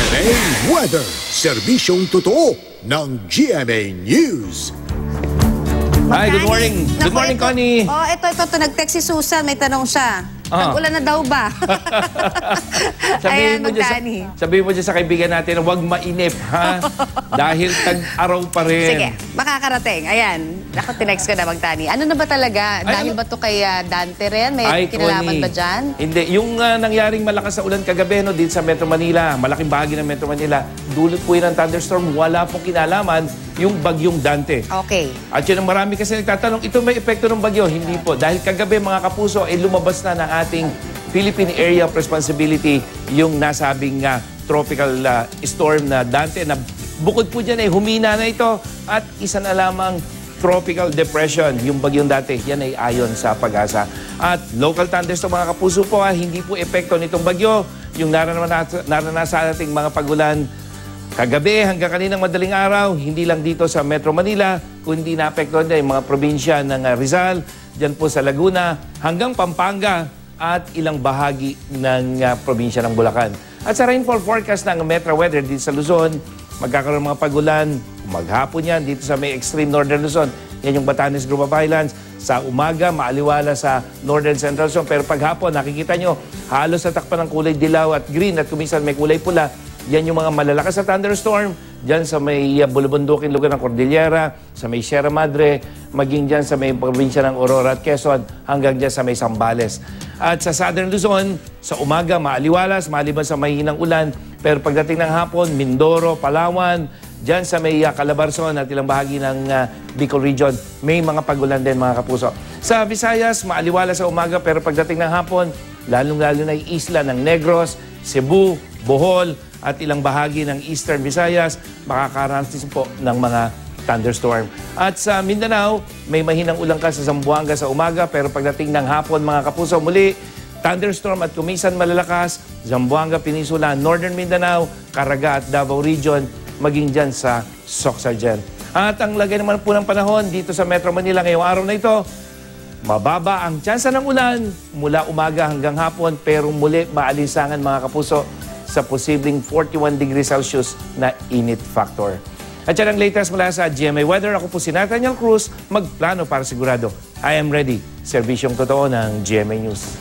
GMA Weather. Serbisyong totoo ng GMA News. Hi, good morning. Good morning, Connie. Oh, ito. Nag-text si Susan. May tanong siya. Tag-ulan na daw ba? Ayan, sabihin mo dyan sa kaibigan natin na huwag mainip, ha? Dahil tag-araw pa rin. Sige, makakarating. Ayan. Ako, tinext ko na Magtani. Ano na ba talaga? Dahil ba ito kay Dante rin? May kinalaman ba dyan? Hindi. Yung nangyaring malakas na ulan kagabi no, dito sa Metro Manila, malaking bahagi ng Metro Manila, dulot po yun ng thunderstorm. Wala pong kinalaman yung bagyong Dante. Okay. At yun ang marami kasi nagtatanong, ito may epekto ng bagyo? Hindi po. Dahil kagabi, mga kapuso, ay lumabas na ng ating Philippine Area of Responsibility yung nasabing tropical storm na Dante na bukod po dyan ay humina na ito at isa na lamang tropical depression, yung bagyong Dante. Yan ay ayon sa Pag-asa. At local thunderstorm mga kapuso po, hindi po epekto nitong bagyo. Yung naranasan nating mga pagulan kagabi hanggang kaninang madaling araw, hindi lang dito sa Metro Manila, kundi naapektuhan din yung mga probinsya ng Rizal, dyan po sa Laguna, hanggang Pampanga at ilang bahagi ng probinsya ng Bulacan. At sa rainfall forecast ng Metro Weather dito sa Luzon, magkakaroon ng mga pagulan, maghapon yan dito sa may extreme northern Luzon. Yan yung Batanes Group of Highlands. Sa umaga, maaliwala sa northern central Luzon. Pero paghapon, nakikita nyo, halos natakpan ng kulay dilaw at green at kuminsan may kulay pula. Yan yung mga malalakas na thunderstorm dyan sa may bulubundukin lugar ng Cordillera, sa may Sierra Madre, maging dyan sa may probinsya ng Aurora at Quezon, hanggang dyan sa may Zambales. At sa Southern Luzon, sa umaga, maaliwalas, maliban sa mahinang ulan. Pero pagdating ng hapon, Mindoro, Palawan, dyan sa may Calabarzon at ilang bahagi ng Bicol Region, may mga pagulan din mga kapuso. Sa Visayas, maaliwalas sa umaga, pero pagdating ng hapon, lalong-lalo na yung isla ng Negros, Cebu, Bohol, at ilang bahagi ng Eastern Visayas, makakaranas po ng mga thunderstorm. At sa Mindanao, may mahinang ulan ka sa Zamboanga sa umaga, pero pagdating ng hapon, mga kapuso, muli, thunderstorm at kumisan malalakas, Zamboanga Peninsula, Northern Mindanao, Caraga at Davao Region, maging dyan sa Sorsogon. At ang lagay naman po ng panahon dito sa Metro Manila ngayong araw na ito, mababa ang tsansa ng ulan mula umaga hanggang hapon, pero muli maalinsangan mga kapuso sa posibleng 41 degrees Celsius na init factor. At yan ang latest mula sa GMA Weather. Ako po si Nathaniel Cruz, magplano para sigurado. I am ready. Serbisyong totoo ng GMA News.